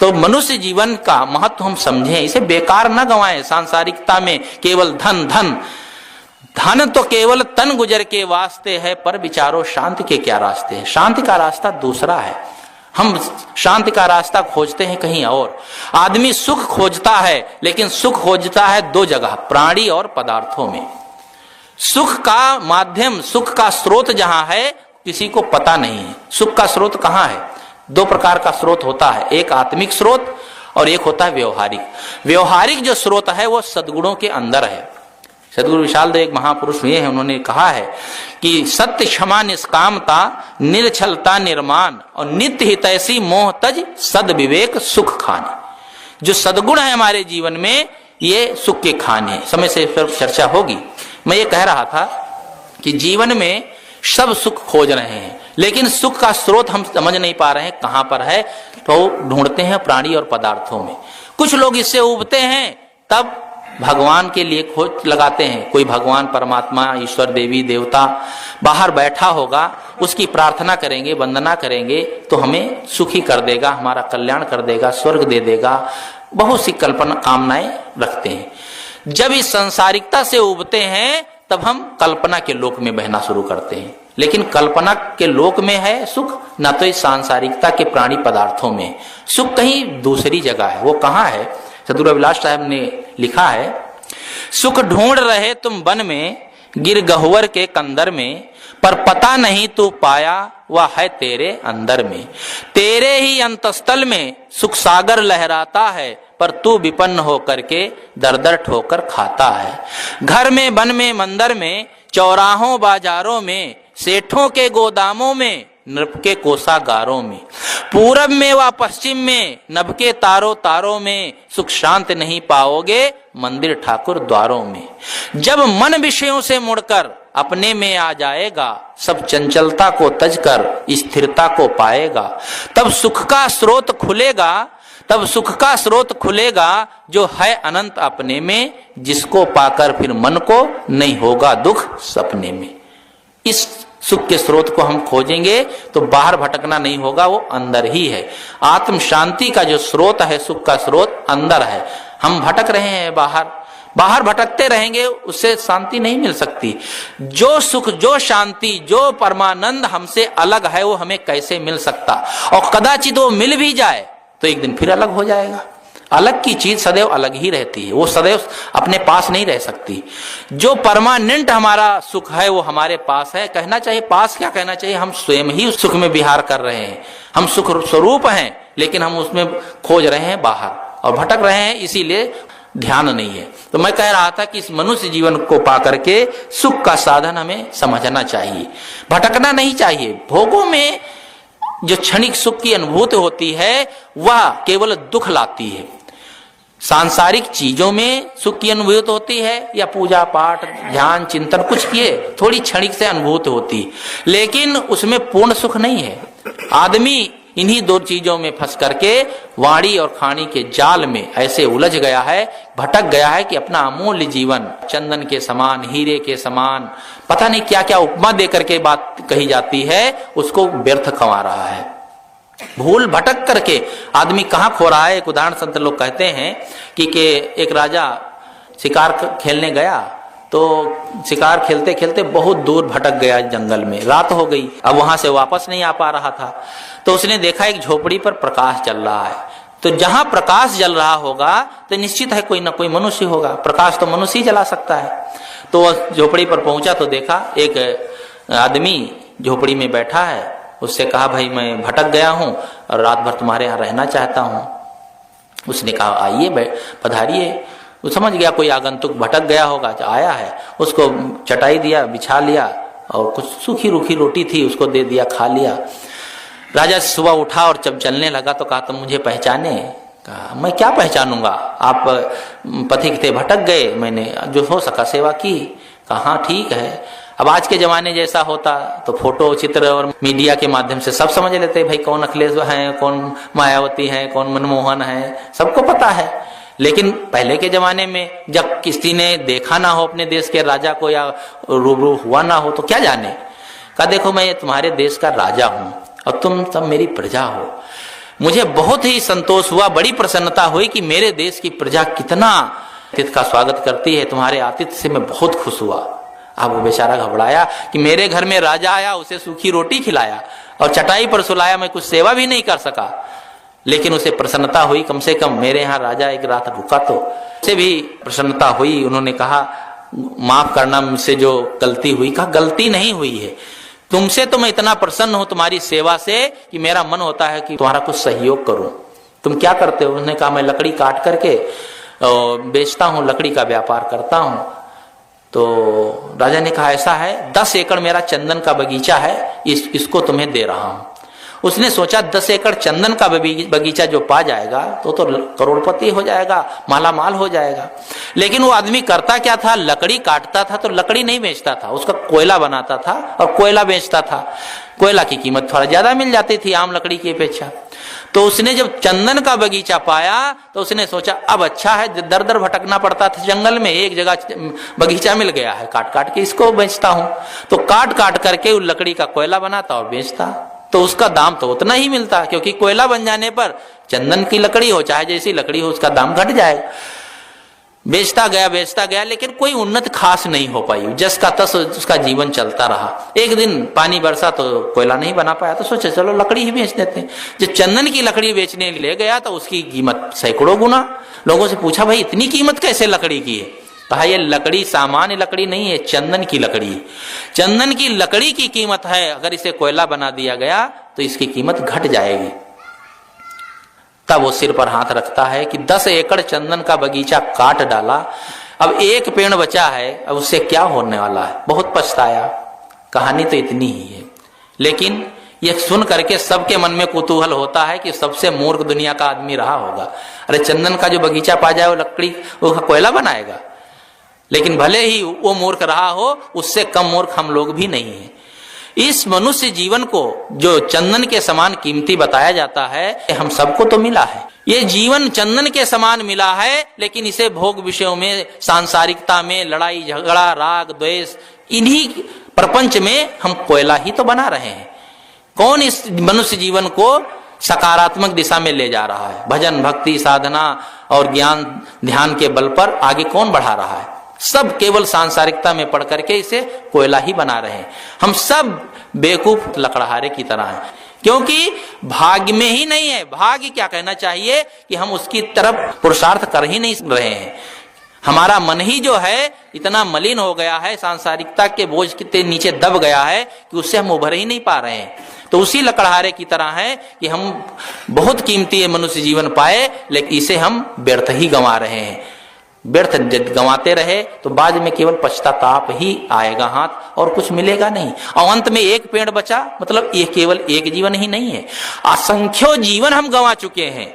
तो मनुष्य जीवन का महत्व हम समझें, इसे बेकार न गंवाएं। सांसारिकता में केवल धन धन धन तो केवल तन गुजर के वास्ते है, पर विचारो शांति के क्या रास्ते हैं। शांति का रास्ता दूसरा है, हम शांति का रास्ता खोजते हैं कहीं और। आदमी सुख खोजता है, लेकिन सुख खोजता है दो जगह, प्राणी और पदार्थों में। सुख का माध्यम, सुख का स्रोत जहां है किसी को पता नहीं है। सुख का स्रोत कहां है? दो प्रकार का स्रोत होता है, एक आत्मिक स्रोत और एक होता है व्यवहारिक। व्यवहारिक जो स्रोत है वो सद्गुणों के अंदर है। सदगुरु विशाल देव एक महापुरुष हुए हैं, उन्होंने कहा है कि सत्य क्षमा निष्कामता निर्छलता निर्माण और नित्य हितैषी मोह तज सद विवेक सुख खाने। जो सद्गुण है हमारे जीवन में ये सुख के खाने हैं। समय से फिर चर्चा होगी। मैं ये कह रहा था कि जीवन में सब सुख खोज रहे हैं, लेकिन सुख का स्रोत हम समझ नहीं पा रहे हैं कहां पर है, तो ढूंढते हैं प्राणी और पदार्थों में। कुछ लोग इससे उबते हैं, तब भगवान के लिए खोज लगाते हैं। कोई भगवान परमात्मा ईश्वर देवी देवता बाहर बैठा होगा, उसकी प्रार्थना करेंगे, वंदना करेंगे तो हमें सुखी कर देगा, हमारा कल्याण कर देगा, स्वर्ग दे देगा। बहुत सी कल्पना कामनाएं रखते हैं। जब इस संसारिकता से उबते हैं तब हम कल्पना के लोक में बहना शुरू करते हैं। लेकिन कल्पना के लोक में है सुख, ना तो इस सांसारिकता के प्राणी पदार्थों में। सुख कहीं दूसरी जगह है। वो कहां है? सदगुरु अभिलाष साहब ने लिखा है, सुख ढूंढ रहे तुम वन में, गिर गहुवर के कंदर में, पर पता नहीं तू पाया वह है तेरे अंदर में। तेरे ही अंतस्थल में सुख सागर लहराता है, पर तू विपन्न होकर के दर दर ठोकर खाता है। घर में वन में मंदिर में, चौराहों बाजारों में, सेठों के गोदामों में, नृप के कोषागारों में, पूरब में व पश्चिम में, नभ के तारों तारों में, सुख शांत नहीं पाओगे मंदिर ठाकुर द्वारों में। जब मन विषयों से मुड़कर अपने में आ जाएगा, सब चंचलता को तजकर स्थिरता को पाएगा। तब सुख का स्रोत खुलेगा, तब सुख का स्रोत खुलेगा जो है अनंत अपने में, जिसको पाकर फिर मन को नहीं होगा दुख सपने में। इस सुख के स्रोत को हम खोजेंगे तो बाहर भटकना नहीं होगा, वो अंदर ही है। आत्म शांति का जो स्रोत है, सुख का स्रोत अंदर है। हम भटक रहे हैं बाहर, बाहर भटकते रहेंगे, उससे शांति नहीं मिल सकती। जो सुख, जो शांति, जो परमानंद हमसे अलग है वो हमें कैसे मिल सकता? और कदाचित वो मिल भी जाए तो एक दिन फिर अलग हो जाएगा। अलग की चीज सदैव अलग ही रहती है, वो सदैव अपने पास नहीं रह सकती। जो परमानेंट हमारा सुख है वो हमारे पास है। कहना चाहिए पास, क्या कहना चाहिए, हम स्वयं ही उस सुख में विहार कर रहे हैं। हम सुख स्वरूप हैं, लेकिन हम उसमें खोज रहे हैं बाहर और भटक रहे हैं, इसीलिए ध्यान नहीं है। तो मैं कह रहा था कि इस मनुष्य जीवन को पाकर के सुख का साधन हमें समझना चाहिए, भटकना नहीं चाहिए। भोगों में जो क्षणिक सुख की अनुभूति होती है वह केवल दुख लाती है। सांसारिक चीजों में सुख की अनुभूति होती है, या पूजा पाठ ध्यान चिंतन कुछ किए, थोड़ी क्षणिक से अनुभूति होती, लेकिन उसमें पूर्ण सुख नहीं है। आदमी इन्हीं दो चीजों में फंस करके वाणी और खानी के जाल में ऐसे उलझ गया है, भटक गया है कि अपना अमूल्य जीवन चंदन के समान, हीरे के समान, पता नहीं क्या क्या उपमा देकर के बात कही जाती है, उसको व्यर्थ कमा रहा है। भूल भटक करके आदमी कहाँ खो रहा है। एक उदाहरण संत लोग कहते हैं कि एक राजा शिकार खेलने गया, तो शिकार खेलते खेलते बहुत दूर भटक गया जंगल में, रात हो गई, अब वहां से वापस नहीं आ पा रहा था। तो उसने देखा एक झोपड़ी पर प्रकाश जल रहा है। तो जहां प्रकाश जल रहा होगा तो निश्चित है कोई ना कोई मनुष्य होगा, प्रकाश तो मनुष्य ही जला सकता है। तो वह झोपड़ी पर पहुंचा तो देखा एक आदमी झोपड़ी में बैठा है। उससे कहा, भाई मैं भटक गया हूं और रात भर तुम्हारे यहाँ रहना चाहता हूं। उसने कहा, आइए पधारिए। वो समझ गया कोई आगंतुक भटक गया होगा, जो आया है। उसको चटाई दिया, बिछा लिया और कुछ सूखी रूखी रोटी थी उसको दे दिया, खा लिया। राजा सुबह उठा और जब चलने लगा तो कहा, तुम मुझे पहचाने? कहा, मैं क्या पहचानूंगा, आप पथिक थे, भटक गए, मैंने जो हो सका सेवा की। कहा, हाँ ठीक है। अब आज के जमाने जैसा होता तो फोटो चित्र और मीडिया के माध्यम से सब समझ लेते, भाई कौन अखिलेश है, कौन मायावती है, कौन मनमोहन है, सबको पता है। लेकिन पहले के जमाने में जब किसी ने देखा ना हो अपने देश के राजा को या रूबरू हुआ ना हो तो क्या जाने। कहा, देखो मैं तुम्हारे देश का राजा हूं और तुम सब मेरी प्रजा हो। मुझे बहुत ही संतोष हुआ, बड़ी प्रसन्नता हुई कि मेरे देश की प्रजा कितना आतिथ्य का स्वागत करती है, तुम्हारे आतिथ्य से मैं बहुत खुश हुआ। अब वो बेचारा घबराया कि मेरे घर में राजा आया, उसे सूखी रोटी खिलाया और चटाई पर सुलाया, मैं कुछ सेवा भी नहीं कर सका। लेकिन उसे प्रसन्नता हुई, कम से कम मेरे यहाँ राजा एक रात रुका। तो उसे भी प्रसन्नता हुई। उन्होंने कहा माफ करना, मुझसे जो गलती हुई। कहा गलती नहीं हुई है, तुमसे तो मैं इतना प्रसन्न हूं तुम्हारी सेवा से कि मेरा मन होता है कि तुम्हारा कुछ सहयोग करूं। तुम क्या करते हो? उसने कहा मैं लकड़ी काट करके बेचता हूं, लकड़ी का व्यापार करता हूं। तो राजा ने कहा ऐसा है, 10 एकड़ मेरा चंदन का बगीचा है, इसको तुम्हें दे रहा हूं। उसने सोचा 10 एकड़ चंदन का बगीचा जो पा जाएगा तो करोड़पति हो जाएगा, माला माल हो जाएगा। लेकिन वो आदमी करता क्या था, लकड़ी काटता था तो लकड़ी नहीं बेचता था, उसका कोयला बनाता था और कोयला बेचता था। कोयला की कीमत थोड़ा ज्यादा मिल जाती थी आम लकड़ी की अपेक्षा। तो उसने जब चंदन का बगीचा पाया तो उसने सोचा अब अच्छा है, दर दर भटकना पड़ता था जंगल में, एक जगह बगीचा मिल गया है, काट काट के इसको बेचता हूं। तो काट काट करके उस लकड़ी का कोयला बनाता और बेचता, तो उसका दाम तो उतना ही मिलता, क्योंकि कोयला बन जाने पर चंदन की लकड़ी हो चाहे जैसी लकड़ी हो उसका दाम घट जाएगा। बेचता गया, लेकिन कोई उन्नत खास नहीं हो पाई, जस का तस उसका जीवन चलता रहा। एक दिन पानी बरसा तो कोयला नहीं बना पाया, तो सोचे चलो लकड़ी ही बेच देते हैं। जब चंदन की लकड़ी बेचने ले गया तो उसकी कीमत सैकड़ों गुना। लोगों से पूछा भाई इतनी कीमत कैसे लकड़ी की है? कहा ये लकड़ी सामान्य लकड़ी नहीं है, चंदन की लकड़ी है। चंदन की लकड़ी की कीमत है, अगर इसे कोयला बना दिया गया तो इसकी कीमत घट जाएगी। तब वो सिर पर हाथ रखता है कि 10 एकड़ चंदन का बगीचा काट डाला, अब एक पेड़ बचा है, अब उससे क्या होने वाला है। बहुत पछताया। कहानी तो इतनी ही है, लेकिन यह सुन करके सबके मन में कुतूहल होता है कि सबसे मूर्ख दुनिया का आदमी रहा होगा। अरे चंदन का जो बगीचा पा जाए वो लकड़ी वो कोयला बनाएगा। लेकिन भले ही वो मूर्ख रहा हो, उससे कम मूर्ख हम लोग भी नहीं है। इस मनुष्य जीवन को जो चंदन के समान कीमती बताया जाता है, हम सबको तो मिला है। ये जीवन चंदन के समान मिला है, लेकिन इसे भोग विषयों में, सांसारिकता में, लड़ाई झगड़ा, राग द्वेष, इन्हीं प्रपंच में हम कोयला ही तो बना रहे हैं। कौन इस मनुष्य जीवन को सकारात्मक दिशा में ले जा रहा है? भजन भक्ति साधना और ज्ञान ध्यान के बल पर आगे कौन बढ़ा रहा है? सब केवल सांसारिकता में पड़ करके इसे कोयला ही बना रहे हैं। हम सब बेवकूफ लकड़हारे की तरह हैं, क्योंकि भाग्य में ही नहीं है। भाग्य क्या कहना चाहिए कि हम उसकी तरफ पुरुषार्थ कर ही नहीं रहे हैं। हमारा मन ही जो है इतना मलिन हो गया है, सांसारिकता के बोझ के नीचे दब गया है कि उससे हम उभर ही नहीं पा रहे हैं। तो उसी लकड़हारे की तरह है कि हम बहुत कीमती मनुष्य जीवन पाए, लेकिन इसे हम व्यर्थ ही गंवा रहे हैं। व्यर्थ गंवाते रहे तो बाद में केवल पश्चाताप ही आएगा हाथ, और कुछ मिलेगा नहीं। और अंत में एक पेड़ बचा, मतलब ये केवल एक जीवन ही नहीं है, असंख्यों जीवन हम गंवा चुके हैं।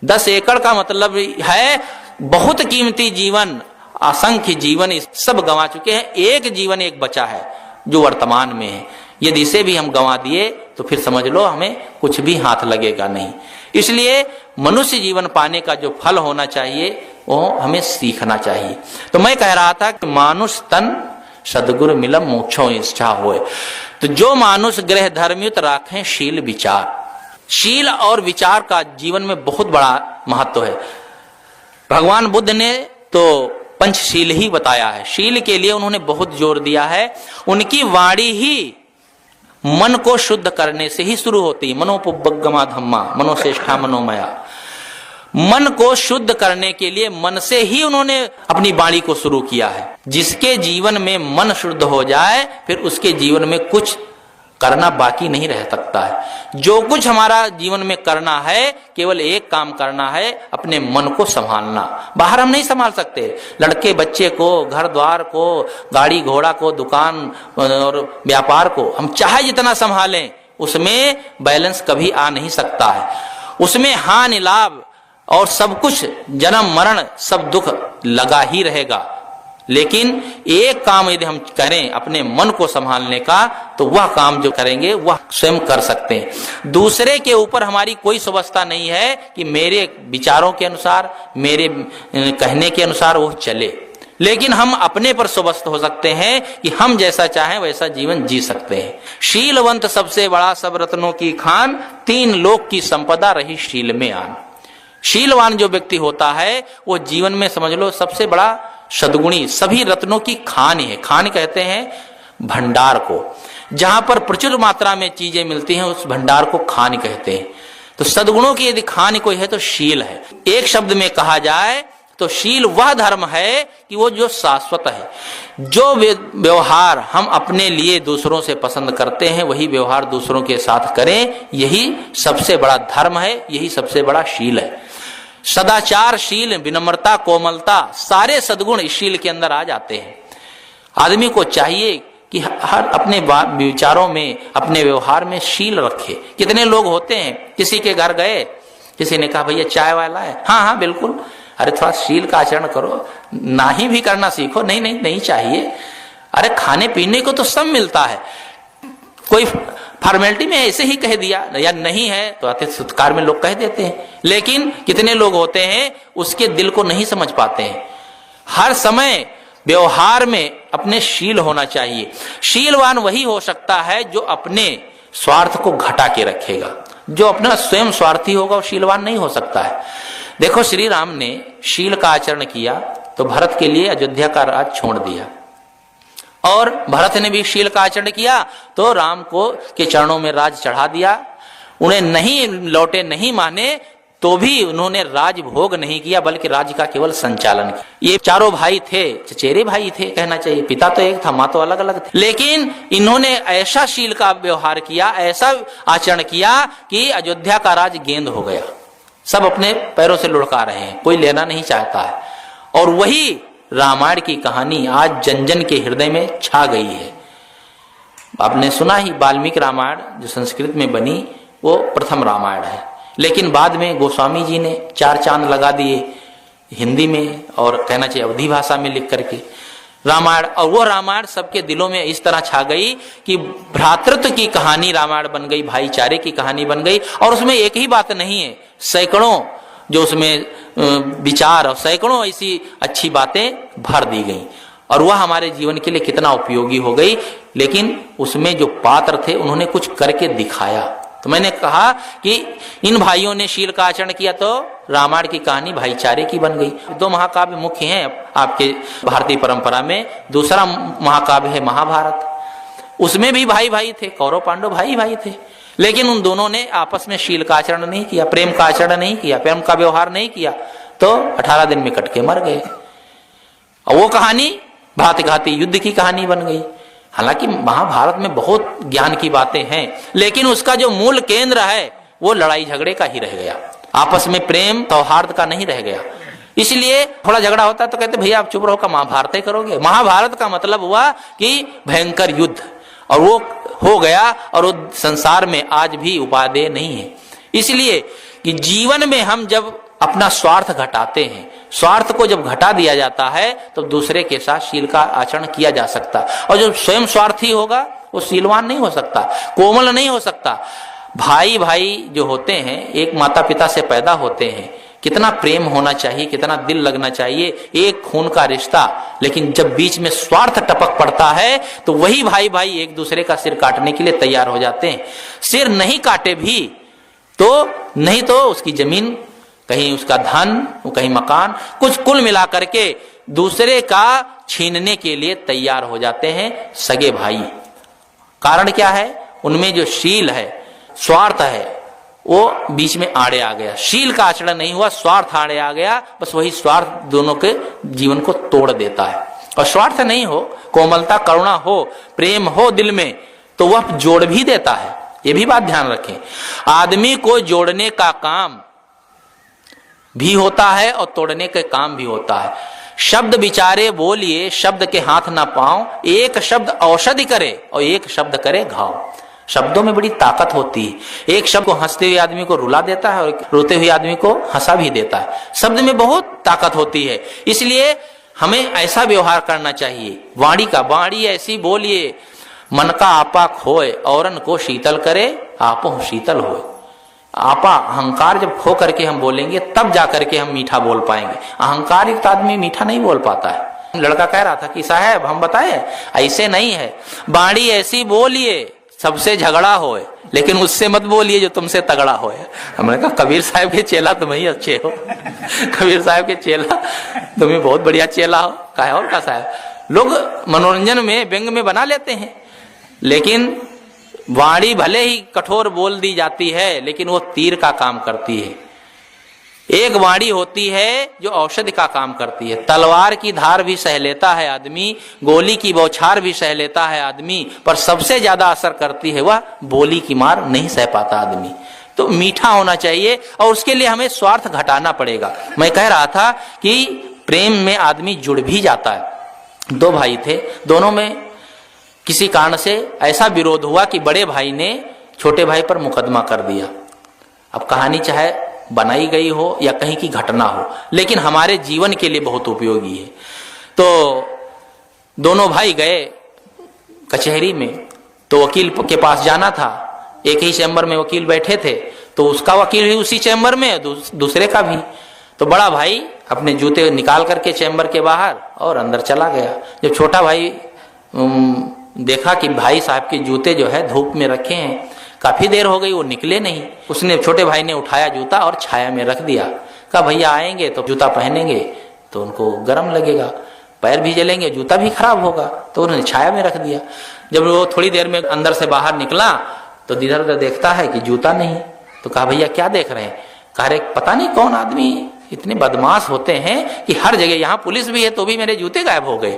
10 एकड़ का मतलब है बहुत कीमती जीवन, असंख्य जीवन सब गंवा चुके हैं। एक जीवन एक बचा है जो वर्तमान में है। यदि इसे भी हम गंवा दिए तो फिर समझ लो हमें कुछ भी हाथ लगेगा नहीं। इसलिए मनुष्य जीवन पाने का जो फल होना चाहिए वो हमें सीखना चाहिए। तो मैं कह रहा था कि मानुष तन सदगुरु मिलम मोक्षो इच्छा होए। तो जो मानुष गृह धर्मयुत राखें शील विचार, शील और विचार का जीवन में बहुत बड़ा महत्व है। भगवान बुद्ध ने तो पंचशील ही बताया है। शील के लिए उन्होंने बहुत जोर दिया है। उनकी वाणी ही मन को शुद्ध करने से ही शुरू होती है। मनोपुब्बगमा धम्मा मनोश्रेष्ठा मनोमया। मन को शुद्ध करने के लिए मन से ही उन्होंने अपनी वाणी को शुरू किया है। जिसके जीवन में मन शुद्ध हो जाए फिर उसके जीवन में कुछ करना बाकी नहीं रह सकता है। जो कुछ हमारा जीवन में करना है केवल एक काम करना है, अपने मन को संभालना। बाहर हम नहीं संभाल सकते। लड़के बच्चे को, घर द्वार को, गाड़ी घोड़ा को, दुकान और व्यापार को हम चाहे जितना संभालें उसमें बैलेंस कभी आ नहीं सकता है। उसमें हानि लाभ और सब कुछ, जन्म मरण सब दुख लगा ही रहेगा। लेकिन एक काम यदि हम करें अपने मन को संभालने का, तो वह काम जो करेंगे वह स्वयं कर सकते हैं। दूसरे के ऊपर हमारी कोई व्यवस्था नहीं है कि मेरे विचारों के अनुसार, मेरे कहने के अनुसार वो चले। लेकिन हम अपने पर स्वस्थ हो सकते हैं कि हम जैसा चाहें वैसा जीवन जी सकते हैं। शीलवंत सबसे बड़ा सब रत्नों की खान, 3 लोक की संपदा रही शील में आन। शीलवान जो व्यक्ति होता है वो जीवन में समझ लो सबसे बड़ा सद्गुणी, सभी रत्नों की खान है। खान कहते हैं भंडार को, जहां पर प्रचुर मात्रा में चीजें मिलती हैं उस भंडार को खान कहते हैं। तो सद्गुणों की यदि खान कोई है तो शील है। एक शब्द में कहा जाए तो शील वह धर्म है कि वो जो शाश्वत है। जो व्यवहार हम अपने लिए दूसरों से पसंद करते हैं वही व्यवहार दूसरों के साथ करें, यही सबसे बड़ा धर्म है, यही सबसे बड़ा शील है। सदाचार, शील, विनम्रता, कोमलता, सारे सद्गुण इस शील के अंदर आ जाते हैं। आदमी को चाहिए कि हर अपने विचारों में, अपने व्यवहार में शील रखे। कितने लोग होते हैं, किसी के घर गए, किसी ने कहा भैया चाय वाला है, हाँ हाँ बिल्कुल, अरे थोड़ा शील का आचरण करो, नाही भी करना सीखो, नहीं नहीं नहीं चाहिए, अरे खाने पीने को तो सब मिलता है, कोई फॉर्मेलिटी में ऐसे ही कह दिया या नहीं है तो आते सत्कार में लोग कह देते हैं। लेकिन कितने लोग होते हैं उसके दिल को नहीं समझ पाते हैं। हर समय व्यवहार में अपने शील होना चाहिए। शीलवान वही हो सकता है जो अपने स्वार्थ को घटा के रखेगा। जो अपना स्वयं स्वार्थी होगा वो शीलवान नहीं हो सकता है। देखो श्री राम ने शील का आचरण किया तो भरत के लिए अयोध्या का राज छोड़ दिया, और भरत ने भी शील का आचरण किया तो राम को के चरणों में राज चढ़ा दिया। उन्हें नहीं लौटे, नहीं माने तो भी उन्होंने राज भोग नहीं किया बल्कि राज्य का केवल संचालन किया। ये चारों भाई थे, चचेरे भाई थे कहना चाहिए, पिता तो एक था, माँ तो अलग अलग थे, लेकिन इन्होंने ऐसा शील का व्यवहार किया, ऐसा आचरण किया कि अयोध्या का राज गेंद हो गया। सब अपने पैरों से लुढ़का रहे हैं, कोई लेना नहीं चाहता है। और वही रामायण की कहानी आज जन जन के हृदय में छा गई है। आपने सुना ही वाल्मीकि रामायण जो संस्कृत में बनी वो प्रथम रामायण है, लेकिन बाद में गोस्वामी जी ने 4 चांद लगा दिए हिंदी में और कहना चाहिए अवधी भाषा में लिख करके रामायण। और वो रामायण सबके दिलों में इस तरह छा गई कि भ्रातृत्व की कहानी रामायण बन गई, भाईचारे की कहानी बन गई। और उसमें एक ही बात नहीं है, सैकड़ों जो उसमें विचार और सैकड़ों ऐसी अच्छी बातें भर दी गई, और वह हमारे जीवन के लिए कितना उपयोगी हो गई। लेकिन उसमें जो पात्र थे उन्होंने कुछ करके दिखाया। तो मैंने कहा कि इन भाइयों ने शील का आचरण किया तो रामायण की कहानी भाईचारे की बन गई। 2 महाकाव्य मुख्य हैं आपके भारतीय परंपरा में। दूसरा महाकाव्य है महाभारत, उसमें भी भाई भाई थे, कौरव पांडव भाई भाई थे, लेकिन उन दोनों ने आपस में शील का आचरण नहीं किया, प्रेम का आचरण नहीं किया, प्रेम का व्यवहार नहीं किया, तो 18 दिन में कट के मर गए। और वो कहानी भांति घाती युद्ध की कहानी बन गई। हालांकि महाभारत में बहुत ज्ञान की बातें हैं, लेकिन उसका जो मूल केंद्र है वो लड़ाई झगड़े का ही रह गया, आपस में प्रेम सौहार्द का नहीं रह गया। इसलिए थोड़ा झगड़ा होता तो कहते भैया आप चुप रहो, का महाभारत ही करोगे। महाभारत का मतलब हुआ कि भयंकर युद्ध, और वो हो गया, और वो संसार में आज भी उपादेय नहीं है। इसलिए कि जीवन में हम जब अपना स्वार्थ घटाते हैं, स्वार्थ को जब घटा दिया जाता है तो दूसरे के साथ शील का आचरण किया जा सकता, और जो स्वयं स्वार्थी होगा वो शीलवान नहीं हो सकता, कोमल नहीं हो सकता। भाई भाई जो होते हैं एक माता पिता से पैदा होते हैं, कितना प्रेम होना चाहिए, कितना दिल लगना चाहिए, एक खून का रिश्ता। लेकिन जब बीच में स्वार्थ टपक पड़ता है तो वही भाई भाई एक दूसरे का सिर काटने के लिए तैयार हो जाते हैं। सिर नहीं काटे भी तो नहीं तो उसकी जमीन, कहीं उसका धन, कहीं मकान, कुछ कुल मिला करके दूसरे का छीनने के लिए तैयार हो जाते हैं सगे भाई। कारण क्या है? उनमें जो शील है, स्वार्थ है, वो बीच में आड़े आ गया। शील का आचरण नहीं हुआ, स्वार्थ आड़े आ गया, बस वही स्वार्थ दोनों के जीवन को तोड़ देता है। और स्वार्थ नहीं हो, कोमलता करुणा हो, प्रेम हो दिल में, तो वह जोड़ भी देता है। ये भी बात ध्यान रखें, आदमी को जोड़ने का काम भी होता है और तोड़ने के काम भी होता है। शब्द विचारे बोलिए, शब्द के हाथ ना पाओ, एक शब्द औषधि करे और एक शब्द करे घाव। शब्दों में बड़ी ताकत होती है। एक शब्द को हंसते हुए आदमी को रुला देता है और रोते हुए आदमी को हंसा भी देता है। शब्द में बहुत ताकत होती है, इसलिए हमें ऐसा व्यवहार करना चाहिए। वाणी का वाणी ऐसी बोलिए, मन का आपा खोए, औरन को शीतल करे, आपो शीतल होए। आपा अहंकार जब खो करके हम बोलेंगे तब जाकर के हम मीठा बोल पाएंगे। अहंकार युक्त आदमी मीठा नहीं बोल पाता है। लड़का कह रहा था कि साहब हम बताए ऐसे नहीं है, बाणी ऐसी बोलिए सबसे झगड़ा होए, लेकिन उससे मत बोलिए जो तुमसे तगड़ा होए। हमने कहा कबीर साहब के चेला तुम ही अच्छे हो, कबीर साहब के चेला तुम्हें बहुत बढ़िया चेला हो। कहा और का साहब, लोग मनोरंजन में व्यंग में बना लेते हैं, लेकिन वाणी भले ही कठोर बोल दी जाती है लेकिन वो तीर का काम करती है। एक वाणी होती है जो औषधि का काम करती है। तलवार की धार भी सह लेता है आदमी, गोली की बौछार भी सह लेता है आदमी, पर सबसे ज्यादा असर करती है वह बोली की मार, नहीं सह पाता आदमी। तो मीठा होना चाहिए और उसके लिए हमें स्वार्थ घटाना पड़ेगा। मैं कह रहा था कि प्रेम में आदमी जुड़ भी जाता है। दो भाई थे, दोनों में किसी कारण से ऐसा विरोध हुआ कि बड़े भाई ने छोटे भाई पर मुकदमा कर दिया। अब कहानी चाहे बनाई गई हो या कहीं की घटना हो, लेकिन हमारे जीवन के लिए बहुत उपयोगी है। तो दोनों भाई गए कचहरी में, तो वकील के पास जाना था। एक ही चैम्बर में वकील बैठे थे, तो उसका वकील भी उसी चैम्बर में, दूसरे का भी। तो बड़ा भाई अपने जूते निकाल करके चैम्बर के बाहर और अंदर चला गया। जब छोटा भाई देखा कि भाई साहब के जूते जो है धूप में रखे हैं, काफी देर हो गई वो निकले नहीं। उसने, छोटे भाई ने उठाया जूता और छाया में रख दिया। कहा भैया आएंगे तो जूता पहनेंगे तो उनको गर्म लगेगा, पैर भी जलेंगे, जूता भी खराब होगा, तो उन्होंने छाया में रख दिया। जब वो थोड़ी देर में अंदर से बाहर निकला तो इधर उधर देखता है कि जूता नहीं। तो कहा भैया क्या देख रहे हैं? कह रहे पता नहीं कौन आदमी इतने बदमाश होते हैं कि हर जगह, यहाँ पुलिस भी है तो भी मेरे जूते गायब हो गए।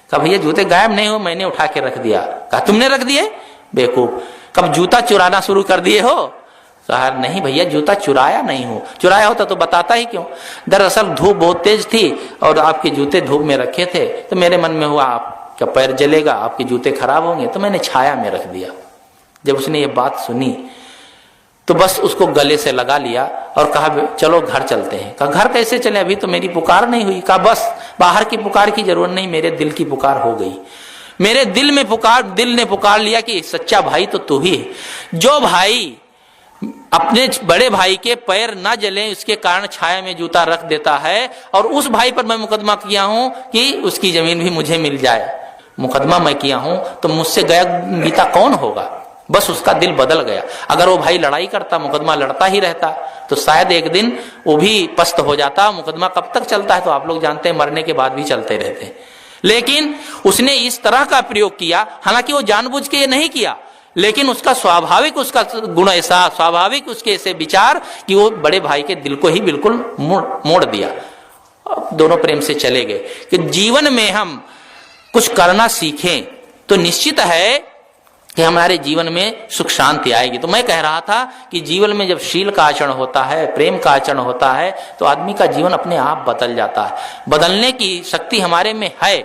कहा भैया जूते गायब नहीं हो, मैंने उठा के रख दिया। कहा तुमने रख दिए? बेवकूफ, कब जूता चुराना शुरू कर दिए हो? कहा नहीं भैया जूता चुराया नहीं हो, चुराया होता तो बताता ही क्यों। दरअसल धूप बहुत तेज थी और आपके जूते धूप में रखे थे, तो मेरे मन में हुआ आपका पैर जलेगा, आपके जूते खराब होंगे, तो मैंने छाया में रख दिया। जब उसने ये बात सुनी तो बस उसको गले से लगा लिया और कहा चलो घर चलते हैं। कहा घर कैसे चले, अभी तो मेरी पुकार नहीं हुई। कहा बस बाहर की पुकार की जरूरत नहीं, मेरे दिल की पुकार हो गई। मेरे दिल में पुकार, दिल ने पुकार लिया कि सच्चा भाई तो तू ही है। जो भाई अपने बड़े भाई के पैर ना जले इसके कारण छाया में जूता रख देता है, और उस भाई पर मैं मुकदमा किया हूं कि उसकी जमीन भी मुझे मिल जाए, मुकदमा मैं किया हूं, तो मुझसे गया बीता कौन होगा? बस उसका दिल बदल गया। अगर वो भाई लड़ाई करता, मुकदमा लड़ता ही रहता, तो शायद एक दिन वो भी पस्त हो जाता। मुकदमा कब तक चलता है तो आप लोग जानते हैं, मरने के बाद भी चलते रहते हैं। लेकिन उसने इस तरह का प्रयोग किया, हालांकि वो जानबूझ के ये नहीं किया, लेकिन उसका स्वाभाविक, उसका गुण ऐसा, स्वाभाविक उसके ऐसे विचार कि वो बड़े भाई के दिल को ही बिल्कुल मोड़ दिया। दोनों प्रेम से चले गए। कि जीवन में हम कुछ करना सीखें तो निश्चित है कि हमारे जीवन में सुख शांति आएगी। तो मैं कह रहा था कि जीवन में जब शील का आचरण होता है, प्रेम का आचरण होता है, तो आदमी का जीवन अपने आप बदल जाता है। बदलने की शक्ति हमारे में है,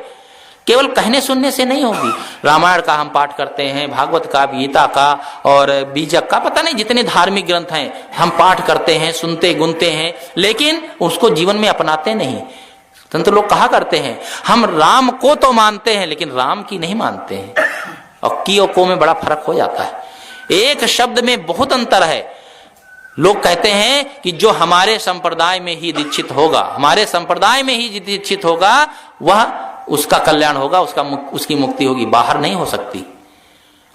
केवल कहने सुनने से नहीं होगी। रामायण का हम पाठ करते हैं, भागवत का, गीता का और बीजक का, पता नहीं जितने धार्मिक ग्रंथ हैं हम पाठ करते हैं, सुनते गुनते हैं, लेकिन उसको जीवन में अपनाते नहीं। तो लोग कहा करते हैं हम राम को तो मानते हैं लेकिन राम की नहीं मानते हैं, और की और को में बड़ा फर्क हो जाता है। एक शब्द में बहुत अंतर है। लोग कहते हैं कि जो हमारे संप्रदाय में ही दीक्षित होगा, हमारे संप्रदाय में ही दीक्षित होगा, वह उसका कल्याण होगा, उसकी मुक्ति होगी, बाहर नहीं हो सकती।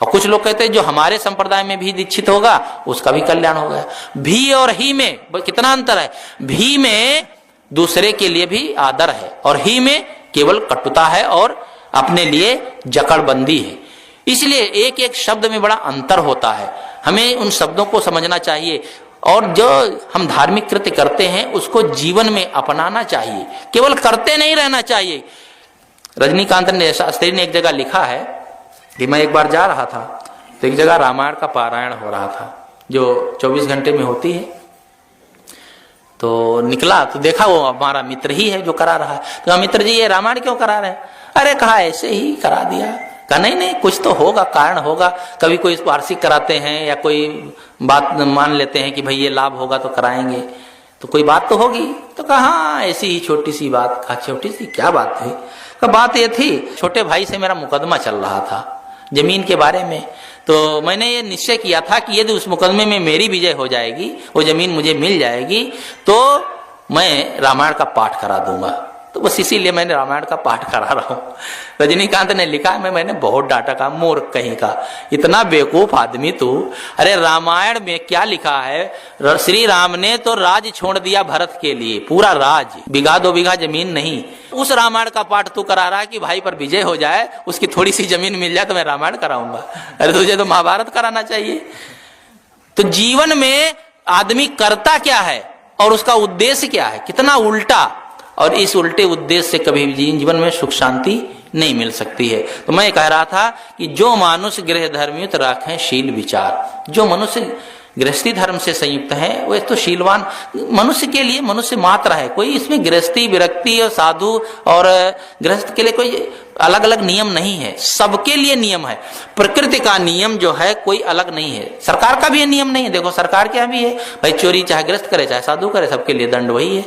और कुछ लोग कहते हैं जो हमारे संप्रदाय में भी दीक्षित होगा उसका भी कल्याण होगा। भी और ही में कितना अंतर है। भी में दूसरे के लिए भी आदर है और ही में केवल कटुता है और अपने लिए जकड़बंदी है। इसलिए एक एक शब्द में बड़ा अंतर होता है। हमें उन शब्दों को समझना चाहिए और जो हम धार्मिक कृत्य करते हैं उसको जीवन में अपनाना चाहिए, केवल करते नहीं रहना चाहिए। रजनीकांत शास्त्री ने एक जगह लिखा है कि मैं एक बार जा रहा था तो एक जगह रामायण का पारायण हो रहा था जो 24 घंटे में होती है। तो निकला तो देखा वो हमारा मित्र ही है जो करा रहा है। तो मित्र जी ये रामायण क्यों करा रहे हैं? अरे कहा ऐसे ही करा दिया। कहा नहीं कुछ तो होगा, कारण होगा। कभी कोई वार्षिक कराते हैं या कोई बात मान लेते हैं कि भाई ये लाभ होगा तो कराएंगे, तो कोई बात तो होगी। तो कहा हाँ ऐसी ही छोटी सी बात। कहा छोटी सी क्या बात है? कहा बात ये थी छोटे भाई से मेरा मुकदमा चल रहा था जमीन के बारे में, तो मैंने ये निश्चय किया था कि यदि उस मुकदमे में मेरी विजय हो जाएगी, वो जमीन मुझे मिल जाएगी, तो मैं रामायण का पाठ करा दूंगा। तो बस इसीलिए मैंने रामायण का पाठ करा रहा हूं। रजनीकांत ने लिखा है, मैंने बहुत डांटा, कहा मूर्ख कहीं का, इतना बेवकूफ आदमी तू। अरे रामायण में क्या लिखा है, श्री राम ने तो राज छोड़ दिया भरत के लिए, पूरा राज, बीघा 2 बीघा जमीन नहीं। उस रामायण का पाठ तू करा रहा है कि भाई पर विजय हो जाए, उसकी थोड़ी सी जमीन मिल जाए तो मैं रामायण कराऊंगा। अरे तुझे तो महाभारत कराना चाहिए। तो जीवन में आदमी करता क्या है और उसका उद्देश्य क्या है, कितना उल्टा, और इस उल्टे उद्देश्य से कभी जीवन में सुख शांति नहीं मिल सकती है। तो मैं कह रहा था कि जो मानुष गृह धर्मयुक्त राखें शील विचार, जो मनुष्य गृहस्थी धर्म से संयुक्त है वो एक तो शीलवान मनुष्य के लिए मनुष्य मात्र है। कोई इसमें गृहस्थी विरक्ति और साधु और गृहस्थ के लिए कोई अलग अलग नियम नहीं है, सबके लिए नियम है। प्रकृति का नियम जो है कोई अलग नहीं है, सरकार का भी नियम नहीं है। देखो सरकार क्या भी है भाई, चोरी चाहे गृहस्थ करे चाहे साधु करे, सबके लिए दंड वही है।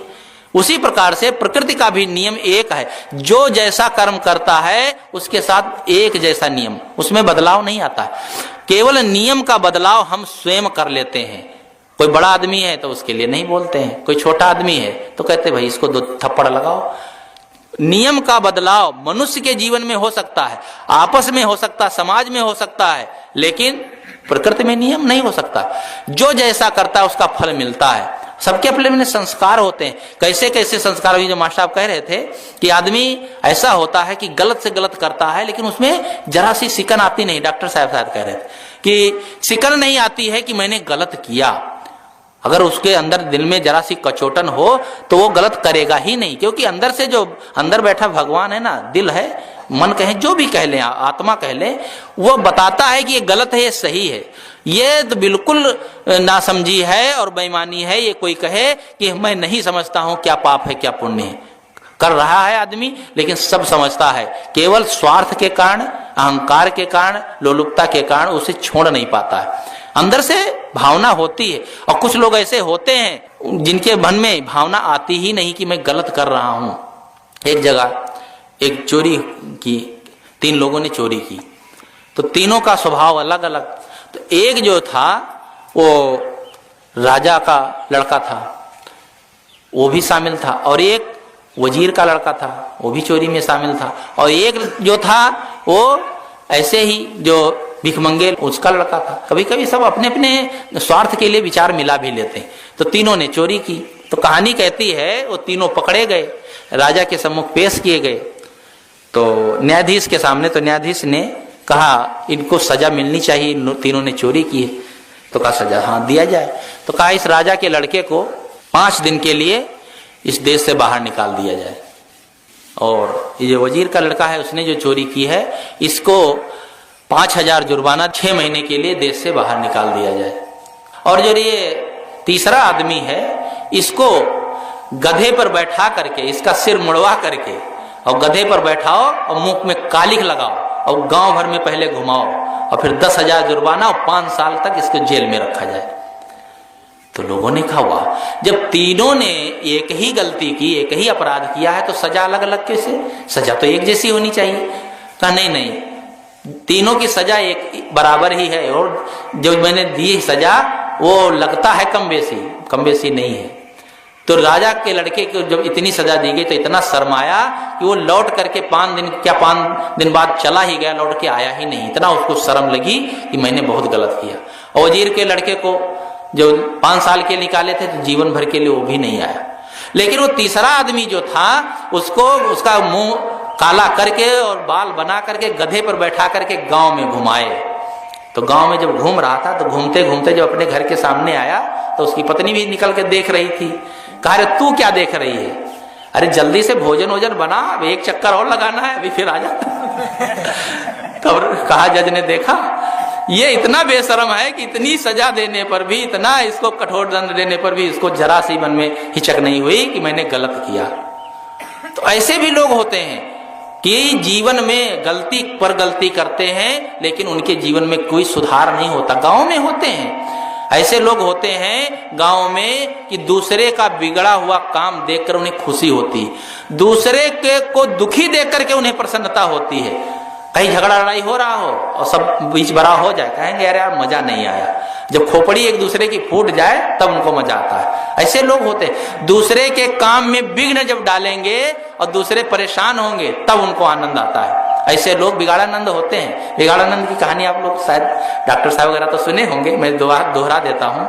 उसी प्रकार से प्रकृति का भी नियम एक है, जो जैसा कर्म करता है उसके साथ एक जैसा नियम, उसमें बदलाव नहीं आता है। केवल नियम का बदलाव हम स्वयं कर लेते हैं। कोई बड़ा आदमी है तो उसके लिए नहीं बोलते हैं, कोई छोटा आदमी है तो कहते भाई इसको 2 थप्पड़ लगाओ। नियम का बदलाव मनुष्य के जीवन में हो सकता है, आपस में हो सकता है, समाज में हो सकता है, लेकिन प्रकृति में नियम नहीं हो सकता। जो जैसा करता है उसका फल मिलता है। सबके अपने अपने संस्कार होते हैं। कैसे कैसे संस्कार, जो मास्टर साहब कह रहे थे कि आदमी ऐसा होता है कि गलत से गलत करता है लेकिन उसमें जरा सी सिकन आती नहीं। डॉक्टर साहब कह रहे थे कि सिकन नहीं आती है कि मैंने गलत किया। अगर उसके अंदर दिल में जरा सी कचोटन हो तो वो गलत करेगा ही नहीं, क्योंकि अंदर से जो अंदर बैठा भगवान है ना, दिल है, मन कहें जो भी कह लें, आत्मा कह लें, वो बताता है कि ये गलत है ये सही है। ये तो बिल्कुल नासमझी है और बेईमानी है ये कोई कहे कि मैं नहीं समझता हूं क्या पाप है क्या पुण्य है। कर रहा है आदमी लेकिन सब समझता है, केवल स्वार्थ के कारण, अहंकार के कारण, लोलुपता के कारण उसे छोड़ नहीं पाता है। अंदर से भावना होती है और कुछ लोग ऐसे होते हैं जिनके मन में भावना आती ही नहीं कि मैं गलत कर रहा हूं। एक जगह एक चोरी की, 3 लोगों ने चोरी की, तो तीनों का स्वभाव अलग अलग। तो एक जो था वो राजा का लड़का था, वो भी शामिल था, और एक वजीर का लड़का था, वो भी चोरी में शामिल था, और एक जो था वो ऐसे ही जो भिखमंगे उसका लड़का था। कभी कभी सब अपने अपने स्वार्थ के लिए विचार मिला भी लेते हैं। तो तीनों ने चोरी की। तो कहानी कहती है वो तीनों पकड़े गए, राजा के सम्मुख पेश किए गए। तो न्यायाधीश के सामने, तो न्यायाधीश ने कहा इनको सजा मिलनी चाहिए, तीनों ने चोरी की है। तो कहा सजा हाँ दिया जाए। तो कहा इस राजा के लड़के को 5 दिन के लिए इस देश से बाहर निकाल दिया जाए, और ये जो वजीर का लड़का है उसने जो चोरी की है इसको 5000 जुर्माना 6 महीने के लिए देश से बाहर निकाल दिया जाए। और जो ये तीसरा आदमी है इसको गधे पर बैठा करके, इसका सिर मुड़वा करके और गधे पर बैठाओ और मुंह में कालिख लगाओ और गांव भर में पहले घुमाओ, और फिर 10,000 जुर्माना और 5 साल तक इसको जेल में रखा जाए। तो लोगों ने कहा वाह, जब तीनों ने एक ही गलती की, एक ही अपराध किया है तो सजा अलग अलग कैसे? सजा तो एक जैसी होनी चाहिए। कहा नहीं नहीं, तीनों की सजा एक बराबर ही है, और जो मैंने दी सजा वो लगता है कम बेसी नहीं है। तो राजा के लड़के को जब इतनी सजा दी गई तो इतना शर्माया कि वो लौट करके 5 दिन बाद चला ही गया, लौट के आया ही नहीं। इतना उसको शर्म लगी कि मैंने बहुत गलत किया। और वजीर के लड़के को जो 5 साल के निकाले थे तो जीवन भर के लिए वो भी नहीं आया। लेकिन वो तीसरा आदमी जो था उसको उसका मुंह काला करके और बाल बना करके गधे पर बैठा करके गांव में घुमाए। तो गांव में जब घूम रहा था तो घूमते घूमते जब अपने घर के सामने आया तो उसकी पत्नी भी निकल के देख रही थी। कहा अरे तू क्या देख रही है? अरे जल्दी से भोजन बना, अब एक चक्कर और लगाना है, अभी फिर आ जाता। तब कहा जज ने देखा ये इतना बेशरम है कि इतनी सजा देने पर भी, इतना इसको कठोर दंड देने पर भी इसको जरा सी मन में हिचक नहीं हुई कि मैंने गलत किया। तो ऐसे भी लोग होते हैं कि जीवन में गलती पर गलती करते हैं लेकिन उनके जीवन में कोई सुधार नहीं होता। गांव में होते हैं ऐसे लोग, होते हैं गांव में कि दूसरे का बिगड़ा हुआ काम देखकर उन्हें खुशी होती, दूसरे के को दुखी देख करके उन्हें प्रसन्नता होती है। कहीं झगड़ा लड़ाई हो रहा हो और सब बीच बड़ा हो जाए, कहेंगे अरे यार मजा नहीं आया। जब खोपड़ी एक दूसरे की फूट जाए तब उनको मजा आता है। ऐसे लोग होते हैं, दूसरे के काम में विघ्न जब डालेंगे और दूसरे परेशान होंगे तब उनको आनंद आता है। ऐसे लोग बिगाड़ानंद होते हैं। बिगाड़ानंद की कहानी आप लोग शायद डॉक्टर साहब वगैरह तो सुने होंगे, मैं दोहरा देता हूँ।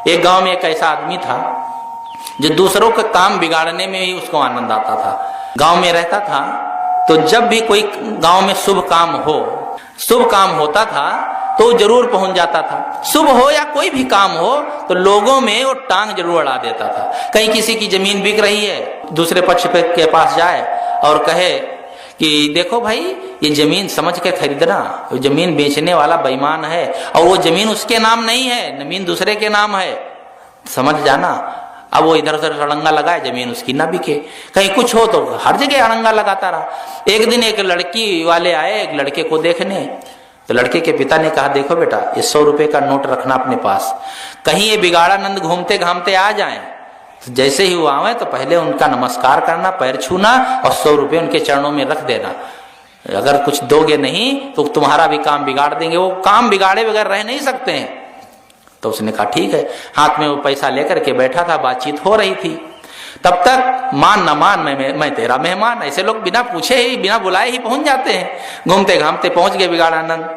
एक गांव में एक ऐसा आदमी था जो दूसरों का काम बिगाड़ने में ही उसको आनंद आता था। गांव में रहता था तो जब भी कोई गांव में शुभ काम होता था तो जरूर पहुंच जाता था। शुभ हो या कोई भी काम हो तो लोगों में वो टांग जरूर अड़ा देता था। कहीं किसी की जमीन बिक रही है, दूसरे पक्ष के पास जाए और कहे कि देखो भाई ये जमीन समझ के खरीदना, वो जमीन बेचने वाला बेईमान है और वो जमीन उसके नाम नहीं है, जमीन दूसरे के नाम है, समझ जाना। अब वो इधर उधर अड़ंगा लगाए, जमीन उसकी ना बिके। कहीं कुछ हो तो हर जगह अड़ंगा लगाता रहा। एक दिन एक लड़की वाले आए एक लड़के को देखने, तो लड़के के पिता ने कहा देखो बेटा ये 100 रुपए का नोट रखना अपने पास, कहीं ये बिगाड़ानंद घूमते घामते आ जाएं तो जैसे ही वो आवे तो पहले उनका नमस्कार करना, पैर छूना और 100 रुपए उनके चरणों में रख देना। अगर कुछ दोगे नहीं तो तुम्हारा भी काम बिगाड़ देंगे। वो काम बिगाड़े बगैर रह नहीं सकते हैं। तो उसने कहा ठीक है। हाथ में वो पैसा लेकर के बैठा था, बातचीत हो रही थी। तब तक मान न मान मैं तेरा मेहमान, ऐसे लोग बिना पूछे ही बिना बुलाए ही पहुंच जाते हैं। घूमते घामते पहुंच गए बिगाड़ानंद,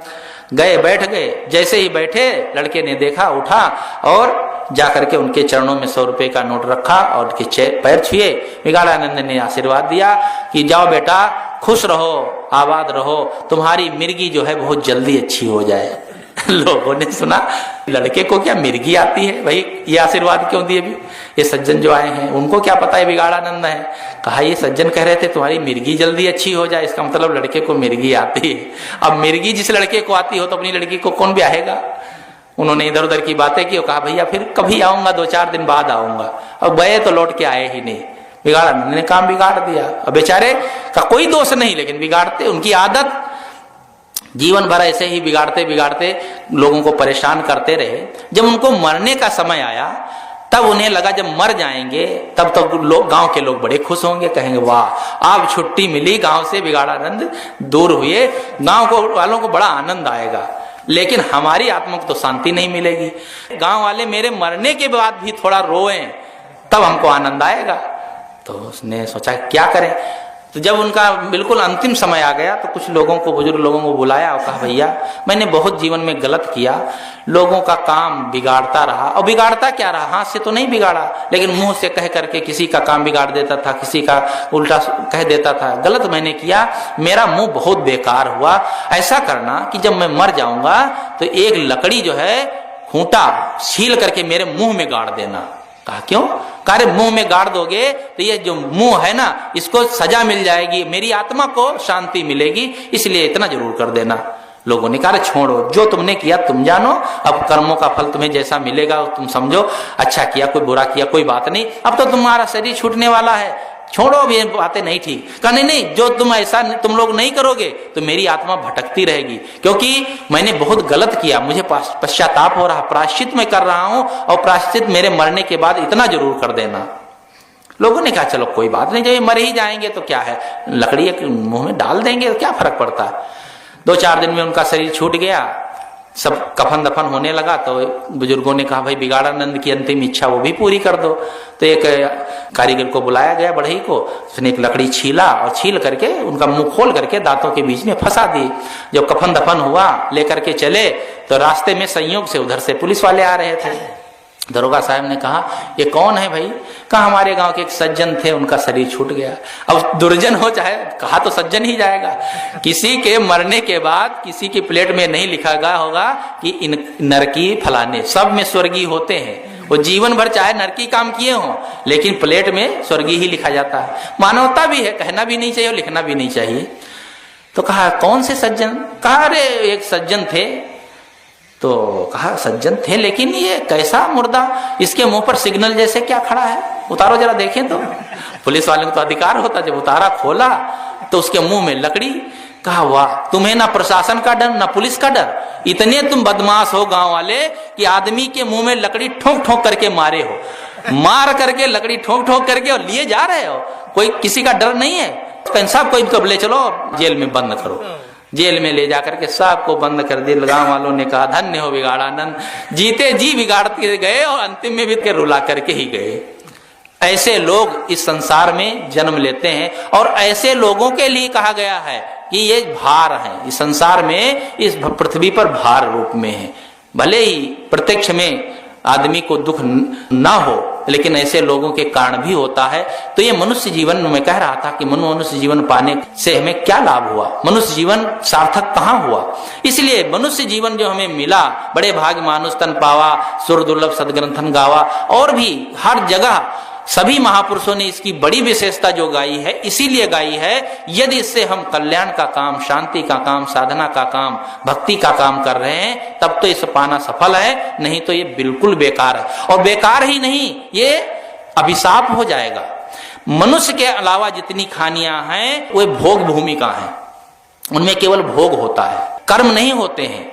गए बैठ गए। जैसे ही बैठे लड़के ने देखा, उठा और जाकर के उनके चरणों में 100 रुपए का नोट रखा और उनके पैर छुए। बिगाड़ानंद ने आशीर्वाद दिया कि जाओ बेटा खुश रहो, आबाद रहो, तुम्हारी मिर्गी जो है बहुत जल्दी अच्छी हो जाए। लोगों ने सुना लड़के को क्या मिर्गी आती है भाई, ये आशीर्वाद क्यों दिए? भी ये सज्जन जो आए हैं उनको क्या पता है बिगाड़ानंद है। कहा ये सज्जन कह रहे थे तुम्हारी मिर्गी जल्दी अच्छी हो जाए, इसका मतलब लड़के को मिर्गी आती है। अब मिर्गी जिस लड़के को आती हो तो अपनी लड़की को कौन ब्याहेगा? उन्होंने इधर उधर की बातें की और कहा भैया फिर कभी आऊंगा, 2-4 दिन बाद आऊंगा। अब गए तो लौट के आए ही नहीं। बिगाड़ानंद ने काम बिगाड़ दिया। अब बेचारे का कोई दोष नहीं, लेकिन बिगाड़ते, उनकी आदत जीवन भर ऐसे ही बिगाड़ते बिगाड़ते लोगों को परेशान करते रहे। जब उनको मरने का समय आया तब उन्हें लगा जब मर जाएंगे तब तो लोग, गांव के लोग बड़े खुश होंगे, कहेंगे वाह अब छुट्टी मिली, गांव से बिगाड़ानंद दूर हुए, गांव को वालों को बड़ा आनंद आएगा। लेकिन हमारी आत्मा को तो शांति नहीं मिलेगी। गांव वाले मेरे मरने के बाद भी थोड़ा रोएं तब हमको आनंद आएगा। तो उसने सोचा क्या करें। तो जब उनका बिल्कुल अंतिम समय आ गया तो कुछ लोगों को, बुजुर्ग लोगों को बुलाया और कहा भैया मैंने बहुत जीवन में गलत किया, लोगों का काम बिगाड़ता रहा। और बिगाड़ता क्या रहा, हाथ से तो नहीं बिगाड़ा, लेकिन मुंह से कह करके किसी का काम बिगाड़ देता था, किसी का उल्टा कह देता था। गलत मैंने किया, मेरा मुंह बहुत बेकार हुआ। ऐसा करना कि जब मैं मर जाऊंगा तो एक लकड़ी जो है खूंटा छील करके मेरे मुंह में गाड़ देना। कहा क्यों? कहा मुंह में गाड़ दोगे तो ये जो मुंह है ना इसको सजा मिल जाएगी, मेरी आत्मा को शांति मिलेगी, इसलिए इतना जरूर कर देना। लोगों ने कहा छोड़ो, जो तुमने किया तुम जानो, अब कर्मों का फल तुम्हें जैसा मिलेगा तुम समझो, अच्छा किया कोई बुरा किया कोई बात नहीं, अब तो तुम्हारा शरीर छूटने वाला है, छोड़ो, अब ये बातें नहीं ठीक। कहा नहीं, जो तुम ऐसा तुम लोग नहीं करोगे तो मेरी आत्मा भटकती रहेगी, क्योंकि मैंने बहुत गलत किया, मुझे पश्चाताप हो रहा, प्रायश्चित मैं कर रहा हूं और प्रायश्चित मेरे मरने के बाद इतना जरूर कर देना। लोगों ने कहा चलो कोई बात नहीं, जब ये मर ही जाएंगे तो क्या है, लकड़ी एक मुंह में डाल देंगे तो क्या फर्क पड़ता है। 2-4 दिन में उनका शरीर छूट गया, सब कफन दफन होने लगा। तो बुजुर्गों ने कहा भाई बिगाड़ानंद की अंतिम इच्छा वो भी पूरी कर दो। तो एक कारीगर को बुलाया गया, बढ़ई को, उसने एक लकड़ी छीला और छील करके उनका मुंह खोल करके दांतों के बीच में फंसा दी। जब कफन दफन हुआ लेकर के चले तो रास्ते में संयोग से उधर से पुलिस वाले आ रहे थे। दरोगा साहब ने कहा ये कौन है भाई? कहा हमारे गांव के एक सज्जन थे, उनका शरीर छूट गया। अब दुर्जन हो चाहे, कहा तो सज्जन ही जाएगा। किसी के मरने के बाद किसी की प्लेट में नहीं लिखा गया होगा कि इन नरकी फलाने, सब में स्वर्गीय होते हैं। वो जीवन भर चाहे नरकी काम किए हों लेकिन प्लेट में स्वर्गीय ही लिखा जाता है। मानवता भी है, कहना भी नहीं चाहिए और लिखना भी नहीं चाहिए। तो कहा कौन से सज्जन? कहा अरे एक सज्जन थे। तो कहा सज्जन थे लेकिन ये कैसा मुर्दा, इसके मुंह पर सिग्नल जैसे क्या खड़ा है, उतारो जरा देखें। तो पुलिस वाले को तो अधिकार होता, जब उतारा खोला तो उसके मुंह में लकड़ी। कहा वाह, तुम्हें ना प्रशासन का डर ना पुलिस का डर, इतने तुम बदमाश हो गांव वाले कि आदमी के मुंह में लकड़ी ठोक ठोक करके मारे हो, मार करके लकड़ी ठोक ठोक करके और लिए जा रहे हो, कोई किसी का डर नहीं है। साहब कोई तो ले चलो जेल में बंद करो। जेल में ले जाकर के सबको बंद कर दिया। गांव वालों ने कहा धन्य हो बिगाड़ानंद, जीते जी बिगाड़ते गए और अंतिम में भी के रुला करके ही गए। ऐसे लोग इस संसार में जन्म लेते हैं और ऐसे लोगों के लिए कहा गया है कि ये भार है, इस संसार में, इस पृथ्वी पर भार रूप में है। भले ही प्रत्यक्ष में आदमी को दुख ना हो, लेकिन ऐसे लोगों के कारण भी होता है। तो ये मनुष्य जीवन में कह रहा था कि मनुष्य जीवन पाने से हमें क्या लाभ हुआ, मनुष्य जीवन सार्थक कहाँ हुआ। इसलिए मनुष्य जीवन जो हमें मिला, बड़े भाग मानुष तन पावा, सुर दुर्लभ सदग्रंथन गावा, और भी हर जगह सभी महापुरुषों ने इसकी बड़ी विशेषता जो गाई है, इसीलिए गाई है यदि इससे हम कल्याण का काम, शांति का काम, साधना का काम, भक्ति का काम कर रहे हैं, तब तो इसे पाना सफल है, नहीं तो ये बिल्कुल बेकार है। और बेकार ही नहीं, ये अभिशाप हो जाएगा। मनुष्य के अलावा जितनी खानियां हैं वे भोग भूमिका हैं, उनमें केवल भोग होता है, कर्म नहीं होते हैं।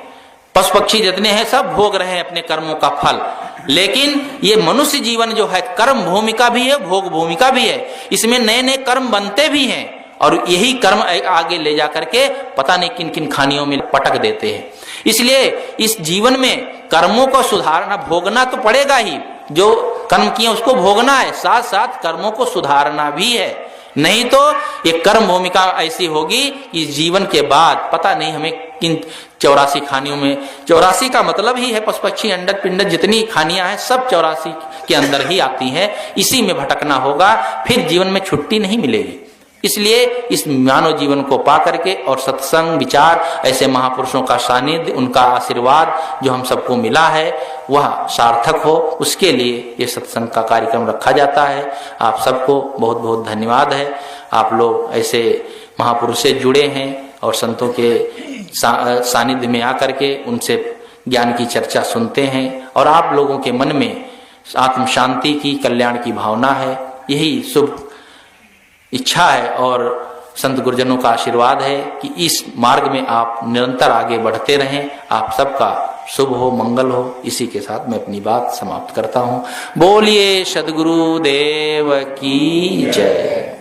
पशु पक्षी जितने हैं सब भोग रहे हैं अपने कर्मों का फल, लेकिन ये मनुष्य जीवन जो है कर्म भूमिका भी है, भोग भूमिका भी है। इसमें नए नए कर्म बनते भी हैं और यही कर्म आगे ले जा करके पता नहीं किन किन खानियों में पटक देते हैं। इसलिए इस जीवन में कर्मों को सुधारना, भोगना तो पड़ेगा ही, जो कर्म किए उसको भोगना है, साथ साथ कर्मों को सुधारना भी है। नहीं तो ये कर्म भूमिका ऐसी होगी कि जीवन के बाद पता नहीं हमें किन 84 खानियों में, 84 का मतलब ही है पशु पक्षी अंडक पिंडक जितनी खानियां हैं सब 84 के अंदर ही आती हैं, इसी में भटकना होगा, फिर जीवन में छुट्टी नहीं मिलेगी। इसलिए इस मानव जीवन को पा करके और सत्संग विचार, ऐसे महापुरुषों का सानिध्य, उनका आशीर्वाद जो हम सबको मिला है वह सार्थक हो, उसके लिए ये सत्संग का कार्यक्रम रखा जाता है। आप सबको बहुत बहुत धन्यवाद है। आप लोग ऐसे महापुरुष से जुड़े हैं और संतों के सानिध्य में आकर के उनसे ज्ञान की चर्चा सुनते हैं और आप लोगों के मन में आत्म शांति की, कल्याण की भावना है, यही शुभ इच्छा है और संत गुरुजनों का आशीर्वाद है कि इस मार्ग में आप निरंतर आगे बढ़ते रहें। आप सबका शुभ हो, मंगल हो। इसी के साथ मैं अपनी बात समाप्त करता हूँ। बोलिए सद्गुरु देव की जय।